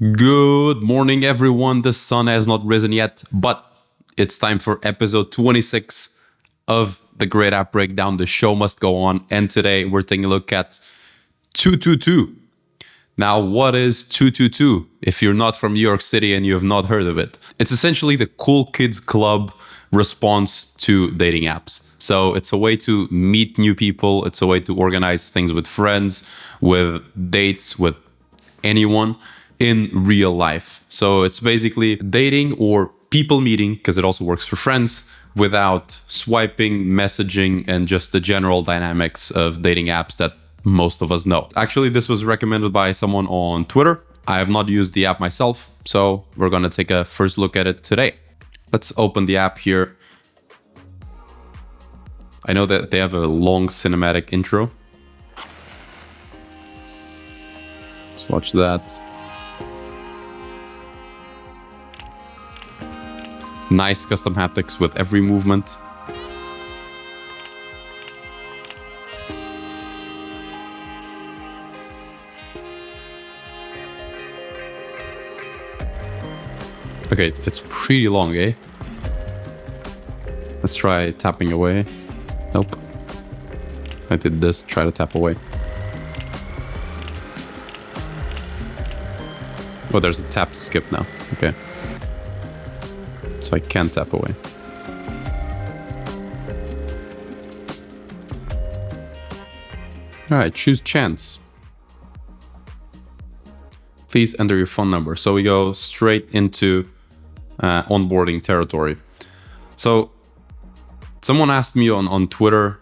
Good morning, everyone. The sun has not risen yet, but it's time for episode 26 of the Great App Breakdown. The show must go on. And today we're taking a look at 222. Now, what is 222? If you're not from New York City and you have not heard of it, it's essentially the cool kids club response to dating apps. So it's a way to meet new people. It's a way to organize things with friends, with dates, with anyone in real life. So it's basically dating or people meeting, because it also works for friends, without swiping, messaging, and just the general dynamics of dating apps that most of us know. Actually, this was recommended by someone on Twitter. I have not used the app myself, so we're going to take a first look at it today. Let's open the app here. I know that they have a long cinematic intro. Let's watch that. Nice custom haptics with every movement. Okay, it's pretty long, eh? Let's try tapping away. Nope. I did this, try to tap away. Oh, there's a tap to skip now. Okay. So I can tap away. All right, choose chance. Please enter your phone number. So we go straight into onboarding territory. So someone asked me on Twitter,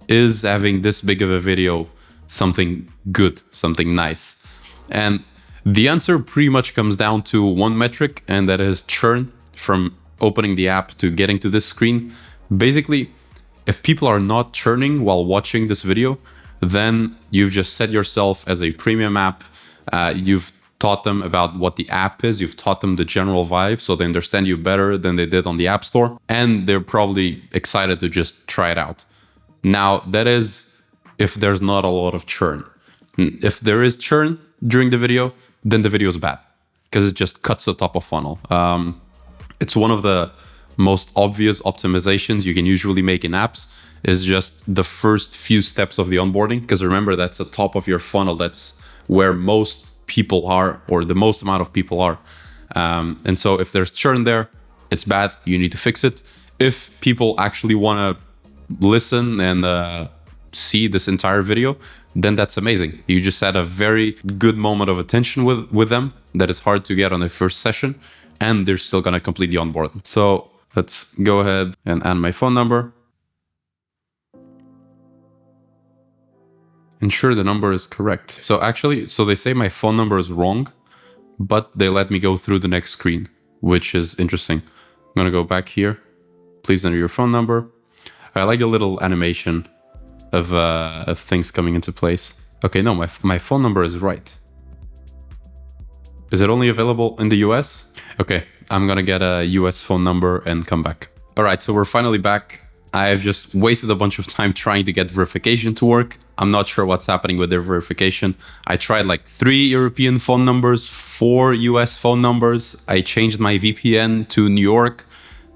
is having this big of a video something good, something nice? And the answer pretty much comes down to one metric, and that is churn from opening the app to getting to this screen. Basically, if people are not churning while watching this video, then you've just set yourself as a premium app. You've taught them about what the app is. You've taught them the general vibe, so they understand you better than they did on the App Store. And they're probably excited to just try it out. Now, that is if there's not a lot of churn. If there is churn during the video, then the video is bad, because it just cuts the top of funnel. It's one of the most obvious optimizations you can usually make in apps, is just the first few steps of the onboarding. Because remember, that's the top of your funnel. That's where most people are, or the most amount of people are. And so if there's churn there, it's bad. You need to fix it. If people actually want to listen and see this entire video, then that's amazing. You just had a very good moment of attention with them that is hard to get on the first session, and they're still going to complete the onboarding. So let's go ahead and add my phone number. Ensure the number is correct. So actually, they say my phone number is wrong, but they let me go through the next screen, which is interesting. I'm going to go back here. Please enter your phone number. I like a little animation of things coming into place. Okay, no, my phone number is right. Is it only available in the US? Okay, I'm gonna get a US phone number and come back. All right, so we're finally back. I've just wasted a bunch of time trying to get verification to work. I'm not sure what's happening with their verification. I tried like 3 European phone numbers, 4 US phone numbers. I changed my VPN to New York.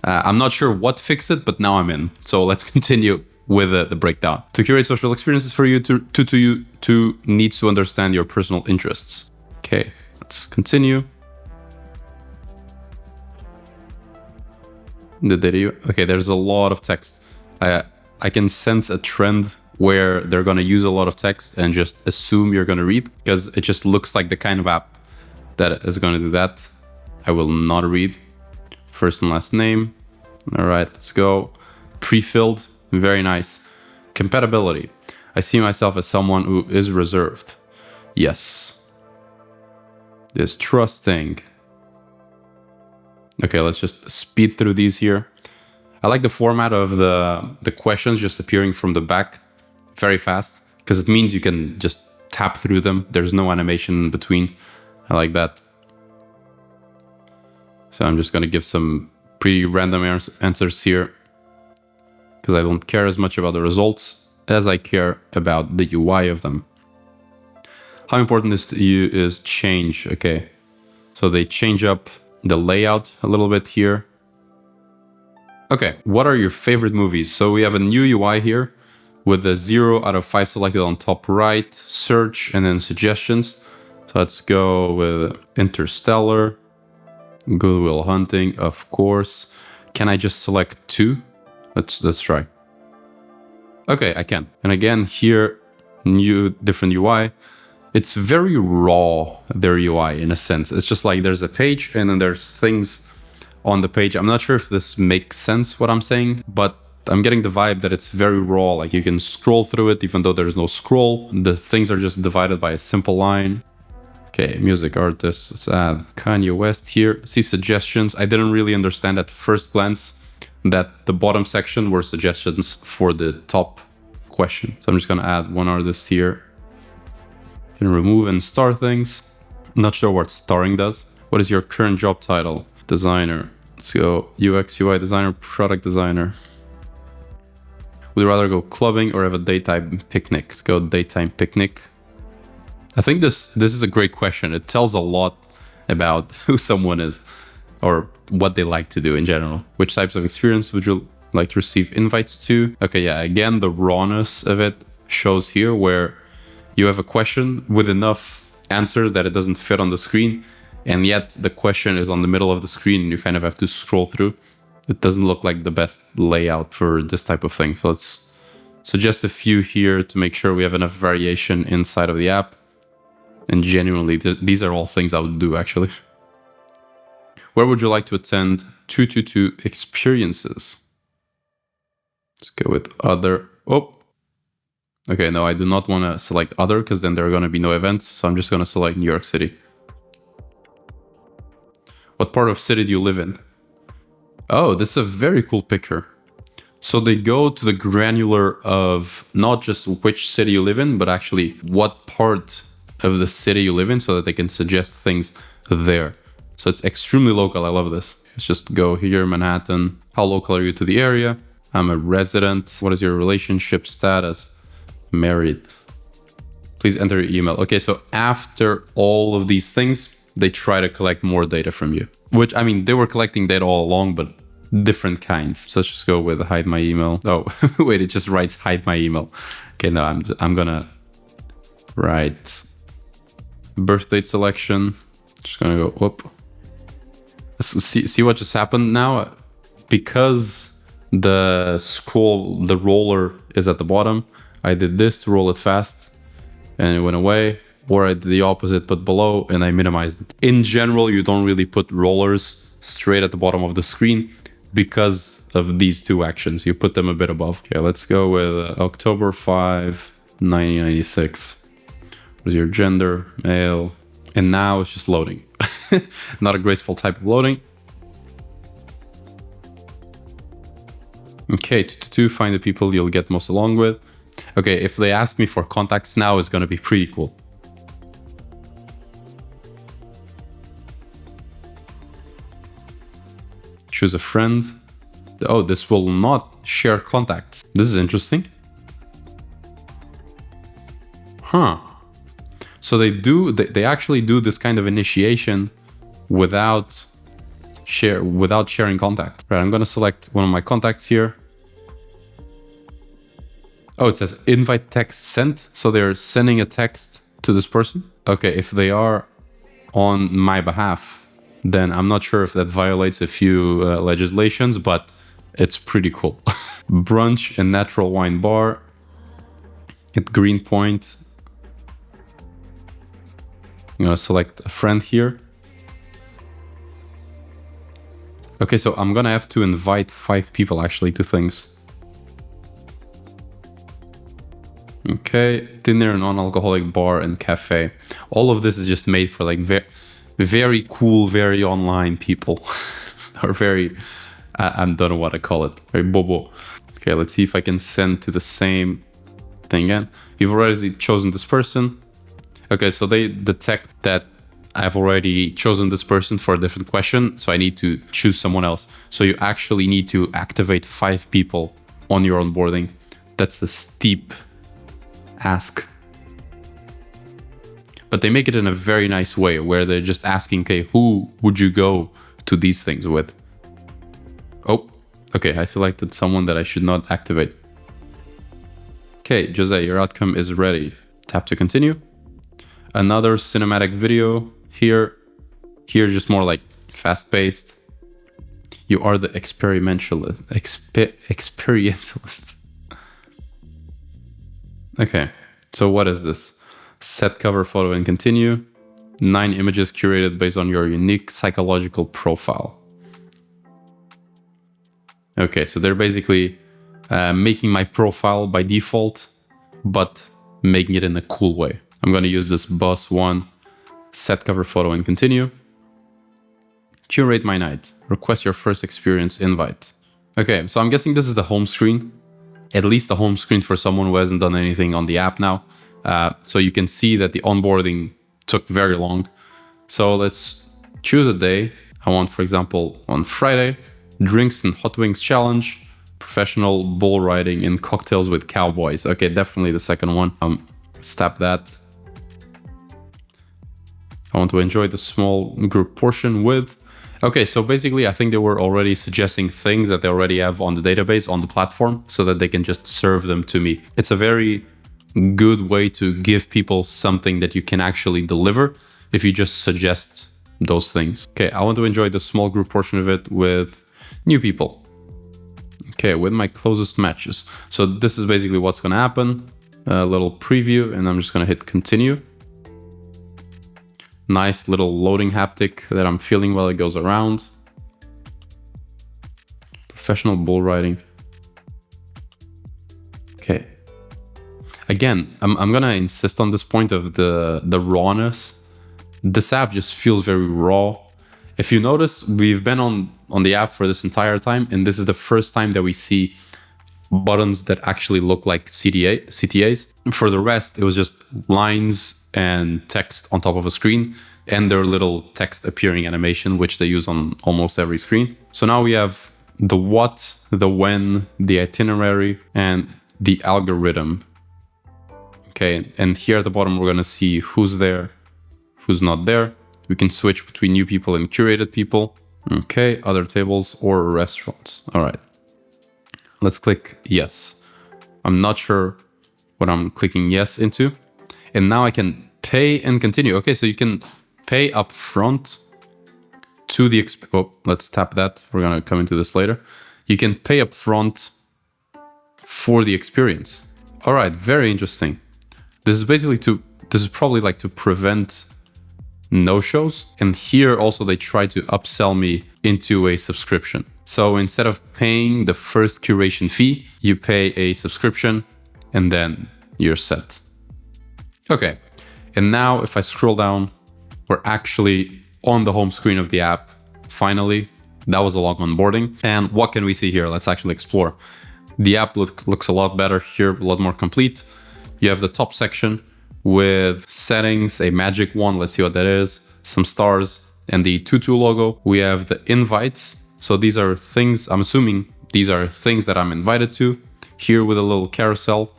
I'm not sure what fixed it, but now I'm in. So let's continue with the breakdown. To curate social experiences for you, to needs to understand your personal interests. Okay, let's continue. The video. Okay, there's a lot of text. I can sense a trend where they're going to use a lot of text and just assume you're going to read, because it just looks like the kind of app that is going to do that. I will not read. First and last name. All right, let's go. Pre-filled. Very nice. Compatibility. I see myself as someone who is reserved. Yes. There's trusting. Okay, let's just speed through these here. I like the format of the questions just appearing from the back very fast, because it means you can just tap through them. There's no animation in between. I like that. So I'm just going to give some pretty random answers here, because I don't care as much about the results as I care about the UI of them. How important is to you is change. Okay. So they change up the layout a little bit here. Okay, what are your favorite movies? So we have a new UI here with a 0 out of 5 selected on top right, search, and then suggestions. So let's go with Interstellar, Good Will Hunting, of course. Can I just select 2? Let's try. Okay, I can. And again, here, new different UI. It's very raw, their UI, in a sense. It's just like there's a page and then there's things on the page. I'm not sure if this makes sense, what I'm saying, but I'm getting the vibe that it's very raw. Like you can scroll through it even though there's no scroll. The things are just divided by a simple line. Okay, music artists, let's add Kanye West here. See suggestions. I didn't really understand at first glance that the bottom section were suggestions for the top question. So I'm just gonna add one artist here. Can remove and star things. Not sure what starring does. What is your current job title? Designer. Let's go UX, UI designer, product designer. Would you rather go clubbing or have a daytime picnic? Let's go daytime picnic. I think this is a great question. It tells a lot about who someone is or what they like to do in general. Which types of experience would you like to receive invites to? Okay, yeah, again, the rawness of it shows here where you have a question with enough answers that it doesn't fit on the screen, and yet the question is on the middle of the screen and you kind of have to scroll through. It doesn't look like the best layout for this type of thing. So let's suggest a few here to make sure we have enough variation inside of the app. And genuinely, these are all things I would do, actually. Where would you like to attend 222 experiences? Let's go with other. Oh, okay, no, I do not want to select other because then there are going to be no events. So I'm just going to select New York City. What part of city do you live in? Oh, this is a very cool picture. So they go to the granular of not just which city you live in, but actually what part of the city you live in so that they can suggest things there. So it's extremely local. I love this. Let's just go here, Manhattan. How local are you to the area? I'm a resident. What is your relationship status? Married. Please enter your email. Okay, so after all of these things, they try to collect more data from you. Which, I mean, they were collecting data all along, but different kinds. So let's just go with hide my email. Oh, wait, it just writes hide my email. Okay, no, I'm gonna write birth date selection. Just gonna go whoop. See what just happened now? Because the roller is at the bottom, I did this to roll it fast and it went away, or I did the opposite but below and I minimized it. In general, you don't really put rollers straight at the bottom of the screen because of these two actions. You put them a bit above. Okay, let's go with October 5, 1996. What is your gender? Male. And now it's just loading. Not a graceful type of loading. Okay, to find the people you'll get most along with. Okay, if they ask me for contacts now, it's going to be pretty cool. Choose a friend. Oh, this will not share contacts. This is interesting. Huh. So they actually do this kind of initiation without sharing contacts. Right, I'm gonna select one of my contacts here. Oh, it says invite text sent. So they're sending a text to this person. Okay, if they are on my behalf, then I'm not sure if that violates a few legislations, but it's pretty cool. Brunch and natural wine bar at Greenpoint. I'm gonna select a friend here. Okay, so I'm gonna have to invite 5 people actually to things. Okay, dinner, non-alcoholic bar and cafe. All of this is just made for like very cool, very online people. Or very, I don't know what I call it, very bobo. Okay, let's see if I can send to the same thing again. You've already chosen this person. Okay, so they detect that I've already chosen this person for a different question, so I need to choose someone else. So you actually need to activate 5 people on your onboarding. That's a steep ask. but they make it in a very nice way where they're just asking, okay, who would you go to these things with? Oh, okay, I selected someone that I should not activate. Okay, Jose, your outcome is ready. Tap to continue. Another cinematic video here. Here, just more like fast-paced. You are the experimentalist. Experientalist. Okay, so what is this? Set cover photo and continue. 9 images curated based on your unique psychological profile. Okay, so they're basically making my profile by default, but making it in a cool way. I'm going to use this bus one, set cover photo and continue. Curate my night. Request your first experience invite. Okay, so I'm guessing this is the home screen. At least the home screen for someone who hasn't done anything on the app now. So you can see that the onboarding took very long. So let's choose a day. I want, for example, on Friday, drinks and hot wings challenge, professional bull riding and cocktails with cowboys. Okay, definitely the second one. Let's tap that. I want to enjoy the small group portion with. Okay, so basically I think they were already suggesting things that they already have on the database, on the platform, so that they can just serve them to me. It's a very good way to give people something that you can actually deliver if you just suggest those things. Okay, I want to enjoy the small group portion of it with new people. Okay, with my closest matches. So this is basically what's going to happen. A little preview, and I'm just going to hit continue. Nice little loading haptic that I'm feeling while it goes around. Professional bull riding. Okay. Again, I'm gonna insist on this point of the rawness. This app just feels very raw. If you notice, we've been on the app for this entire time, and this is the first time that we see buttons that actually look like CTAs. For the rest, it was just lines and text on top of a screen and their little text appearing animation, which they use on almost every screen. So now we have the what, the when, the itinerary, and the algorithm. Okay, and here at the bottom, we're gonna see who's there, who's not there. We can switch between new people and curated people. Okay, other tables or restaurants. All right. Let's click yes. I'm not sure what I'm clicking yes into. And now I can pay and continue. Okay, so you can pay up front to the... let's tap that. We're going to come into this later. You can pay up front for the experience. All right, very interesting. This is basically this is probably like to prevent no-shows. And here also they try to upsell me into a subscription. So instead of paying the first curation fee, you pay a subscription and then you're set. Okay, and now if I scroll down, we're actually on the home screen of the app. Finally, that was a long onboarding. And what can we see here? Let's actually explore. The app looks a lot better here, a lot more complete. You have the top section with settings, a magic one, let's see what that is, some stars, and the tutu logo. We have the invites. So these are things, I'm assuming these are things that I'm invited to, here with a little carousel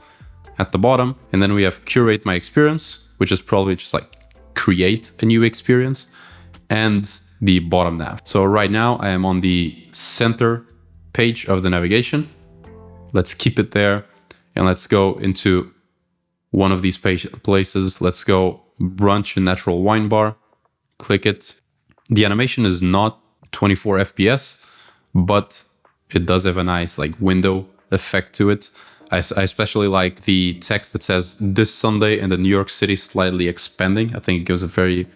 at the bottom. And then we have curate my experience, which is probably just like create a new experience, and the bottom nav. So right now I am on the center page of the navigation. Let's keep it there and let's go into one of these places. Let's go brunch and natural wine bar. Click it. The animation is not 24 FPS, but it does have a nice like window effect to it. I especially like the text that says this Sunday and the New York City slightly expanding. I think it gives a very,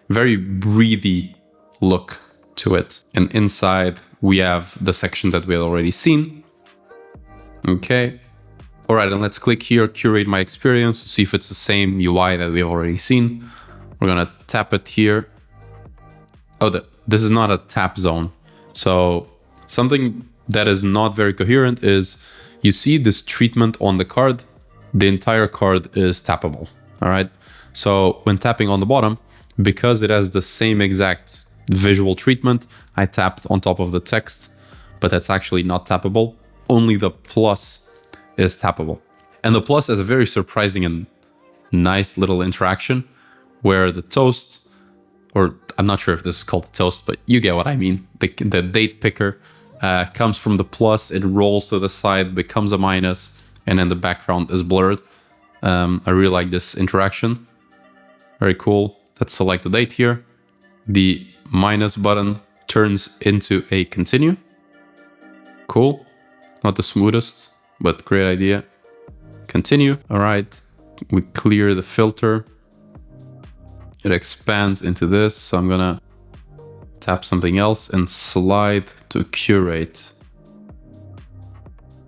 very breathy look to it. And inside we have the section that we had already seen. Okay. All right, and let's click here, curate my experience, see if it's the same UI that we've already seen. We're gonna tap it here. Oh, this is not a tap zone. So something that is not very coherent is you see this treatment on the card, the entire card is tappable, all right? So when tapping on the bottom, because it has the same exact visual treatment, I tapped on top of the text, but that's actually not tappable. Only the plus is tappable. And the plus has a very surprising and nice little interaction where the toast, or I'm not sure if this is called the toast, but you get what I mean. The date picker comes from the plus, it rolls to the side, becomes a minus, and then the background is blurred. I really like this interaction. Very cool. Let's select the date here. The minus button turns into a continue. Cool. Not the smoothest, but great idea. Continue. All right. We clear the filter. It expands into this. So I'm gonna tap something else and slide to curate.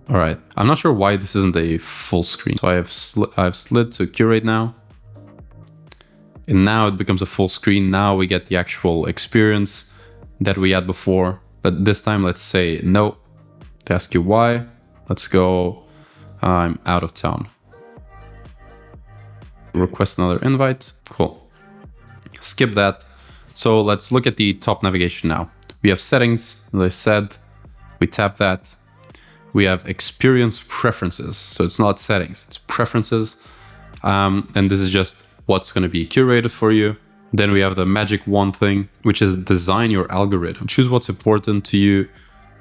All right. I'm not sure why this isn't a full screen. So I've slid to curate now. And now it becomes a full screen. Now we get the actual experience that we had before. But this time, let's say no. To ask you why. Let's go. I'm out of town. Request another invite. Cool. Skip that. So let's look at the top navigation now. We have settings, as I said. We tap that. We have experience preferences. So it's not settings, it's preferences. And this is just what's going to be curated for you. Then we have the magic wand thing, which is design your algorithm. Choose what's important to you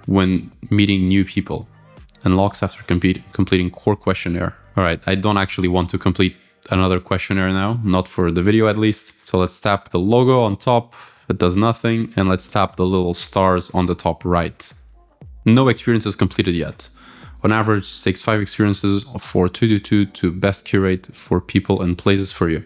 when meeting new people. Unlocks after completing core questionnaire. All right, I don't actually want to complete another questionnaire now, not for the video at least. So let's tap the logo on top. It does nothing. And let's tap the little stars on the top right. No experiences completed yet. On average, it takes 5 experiences for 222 to best curate for people and places for you.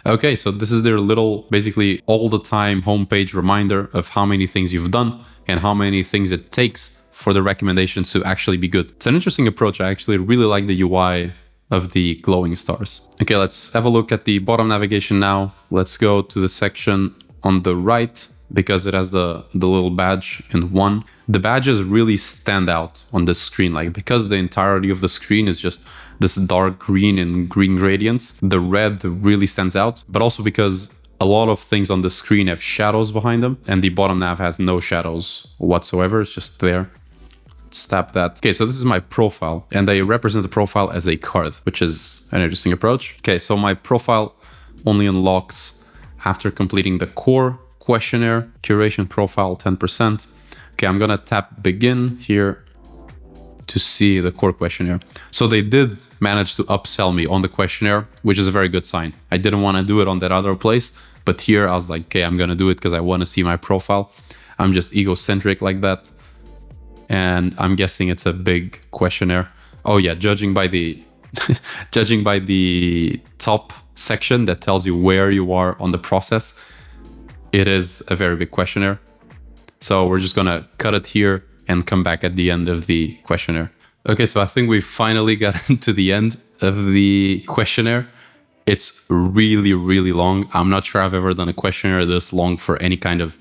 Okay, so this is their little, basically all the time homepage reminder of how many things you've done and how many things it takes for the recommendations to actually be good. It's an interesting approach. I actually really like the UI of the glowing stars. Okay, let's have a look at the bottom navigation now. Let's go to the section on the right because it has the little badge in 1. The badges really stand out on this screen, like because the entirety of the screen is just this dark green and green gradients. The red really stands out, but also because a lot of things on the screen have shadows behind them and the bottom nav has no shadows whatsoever. It's just there. Let's tap that. Okay, so this is my profile and I represent the profile as a card, which is an interesting approach. Okay, so my profile only unlocks after completing the core questionnaire, curation profile 10%. Okay, I'm gonna tap begin here to see the core questionnaire. So they did manage to upsell me on the questionnaire, which is a very good sign. I didn't want to do it on that other place, but here I was like, okay, I'm gonna do it because I want to see my profile. I'm just egocentric like that. And I'm guessing it's a big questionnaire. Oh yeah, judging by the judging by the top section that tells you where you are on the process, it is a very big questionnaire. So we're just gonna cut it here and come back at the end of the questionnaire. Okay, so I think we finally got to the end of the questionnaire. It's really, really long. I'm not sure I've ever done a questionnaire this long for any kind of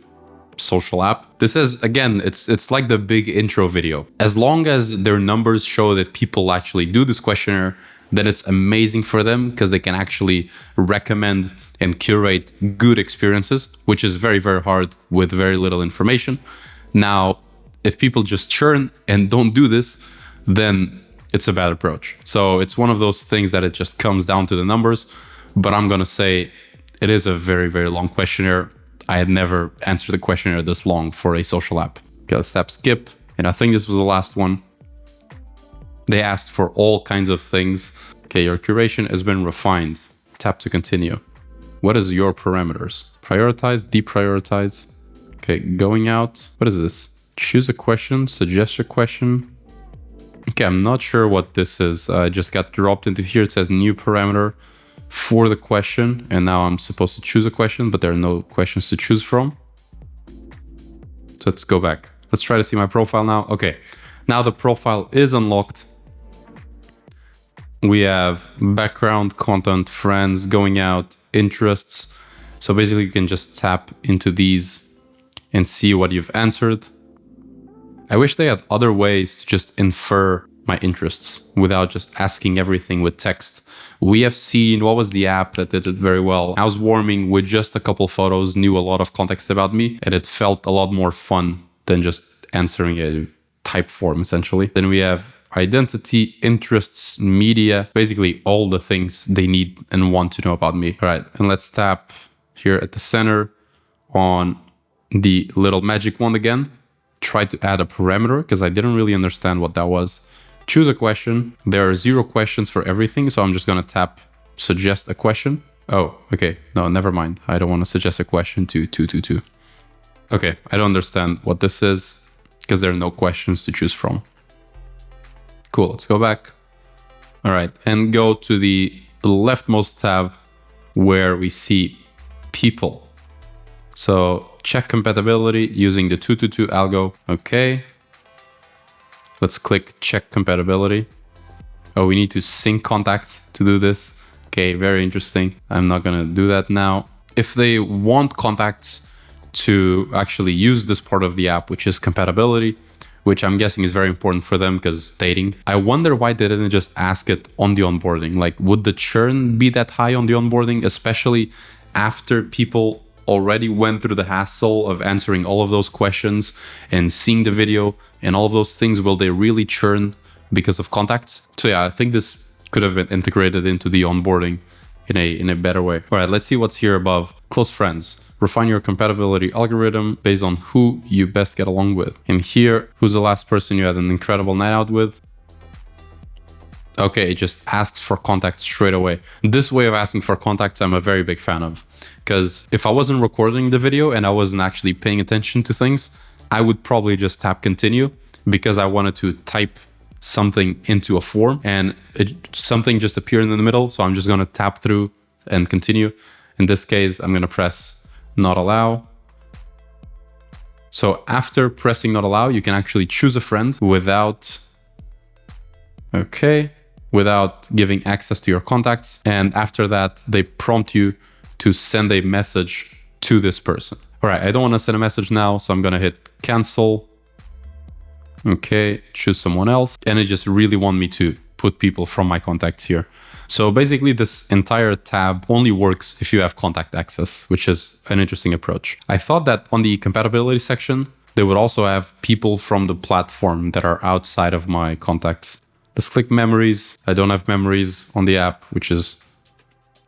social app. This is, again, it's like the big intro video. As long as their numbers show that people actually do this questionnaire, then it's amazing for them because they can actually recommend and curate good experiences, which is very, very hard with very little information. Now, if people just churn and don't do this, then it's a bad approach. So it's one of those things that it just comes down to the numbers. But I'm going to say it is a very, very long questionnaire. I had never answered a questionnaire this long for a social app. Okay, let's tap skip. And I think this was the last one. They asked for all kinds of things. Okay, your curation has been refined. Tap to continue. What is your parameters? Prioritize, deprioritize. Okay, going out. What is this? Choose a question, suggest a question. Okay, I'm not sure what this is. I just got dropped into here. It says new parameter for the question. And now I'm supposed to choose a question, but there are no questions to choose from. So let's go back. Let's try to see my profile now. Okay, now the profile is unlocked. We have background, content, friends, going out, interests. So basically you can just tap into these and see what you've answered. I wish they had other ways to just infer my interests without just asking everything with text. We have seen, what was the app that did it very well? Housewarming with just a couple photos, knew a lot of context about me, and it felt a lot more fun than just answering a type form, essentially. Then we have identity, interests, media, basically all the things they need and want to know about me. All right, and let's tap here at the center on the little magic wand again. Try to add a parameter because I didn't really understand what that was. Choose a question. There are 0 questions for everything. So I'm just going to tap suggest a question. Oh, okay. No, never mind. I don't want to suggest a question to 222. Okay, I don't understand what this is because there are no questions to choose from. Cool, let's go back. All right, and go to the leftmost tab where we see people. So check compatibility using the 222 algo. Okay. Let's click check compatibility. Oh, we need to sync contacts to do this. Okay, very interesting. I'm not gonna do that now. If they want contacts to actually use this part of the app, which is compatibility, which I'm guessing is very important for them because dating. I wonder why they didn't just ask it on the onboarding. Like, would the churn be that high on the onboarding, especially after people already went through the hassle of answering all of those questions and seeing the video and all of those things? Will they really churn because of contacts? So yeah, I think this could have been integrated into the onboarding in a better way. All right, let's see what's here above. Close friends. Refine your compatibility algorithm based on who you best get along with. And here, who's the last person you had an incredible night out with? Okay, it just asks for contacts straight away. This way of asking for contacts, I'm a very big fan of. Because if I wasn't recording the video and I wasn't actually paying attention to things, I would probably just tap continue because I wanted to type something into a form and something just appeared in the middle. So I'm just going to tap through and continue. In this case, I'm going to press not allow. So after pressing not allow, you can actually choose a friend without giving access to your contacts. And after that, they prompt you to send a message to this person. All right, I don't want to send a message now, so I'm going to hit cancel. Okay, choose someone else. And it just really want me to put people from my contacts here. So basically this entire tab only works if you have contact access, which is an interesting approach. I thought that on the compatibility section, they would also have people from the platform that are outside of my contacts. Let's click memories. I don't have memories on the app, which is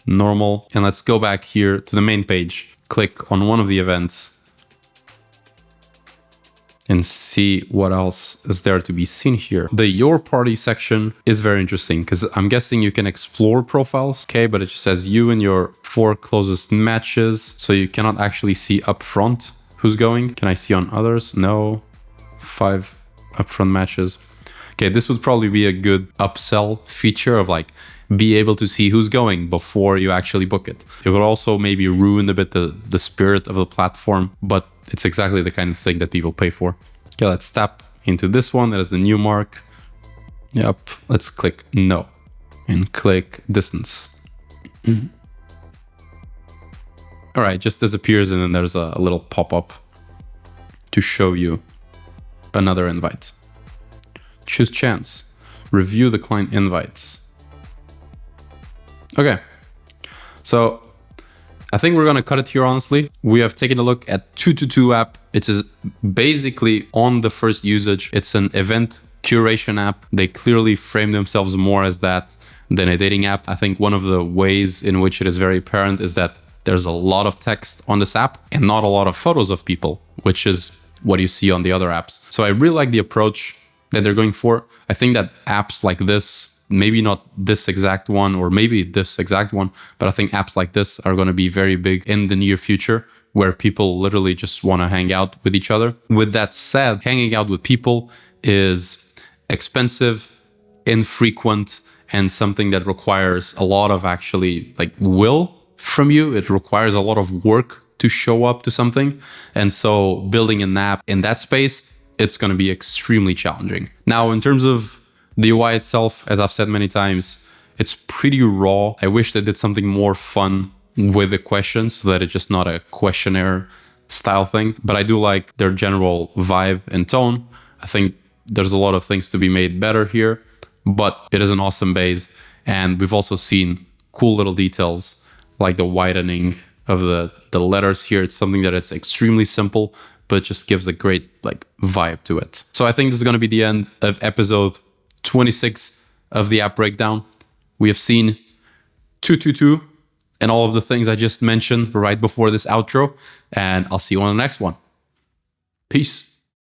normal. And let's go back here to the main page, click on one of the events and see what else is there to be seen here. The Your Party section is very interesting because I'm guessing you can explore profiles, okay, but it just says you and your 4 closest matches, so you cannot actually see up front who's going. Can I see on others? No. 5 upfront matches. Okay, this would probably be a good upsell feature of like be able to see who's going before you actually book it. It would also maybe ruin a bit the spirit of the platform, but it's exactly the kind of thing that people pay for. Okay, let's tap into this one. That is the new mark. Yep, let's click no and click distance. All right, just disappears and then there's a little pop-up to show you another invite. Choose chance. Review the client invites. Okay, so I think we're gonna cut it here, honestly. We have taken a look at 222 app. It is basically on the first usage. It's an event curation app. They clearly frame themselves more as that than a dating app. I think one of the ways in which it is very apparent is that there's a lot of text on this app and not a lot of photos of people, which is what you see on the other apps. So I really like the approach that they're going for. I think that apps like this, maybe not this exact one or maybe this exact one, but I think apps like this are going to be very big in the near future where people literally just want to hang out with each other. With that said, hanging out with people is expensive, infrequent, and something that requires a lot of actually like will from you. It requires a lot of work to show up to something. And so building an app in that space, it's going to be extremely challenging. Now, in terms of the UI itself, as I've said many times, it's pretty raw. I wish they did something more fun with the questions so that it's just not a questionnaire style thing. But I do like their general vibe and tone. I think there's a lot of things to be made better here, but it is an awesome base. And we've also seen cool little details like the widening of the letters here. It's something that it's extremely simple, but it just gives a great like vibe to it. So I think this is going to be the end of episode 26 of the app breakdown. We have seen 222 and all of the things I just mentioned right before this outro. And I'll see you on the next one. Peace.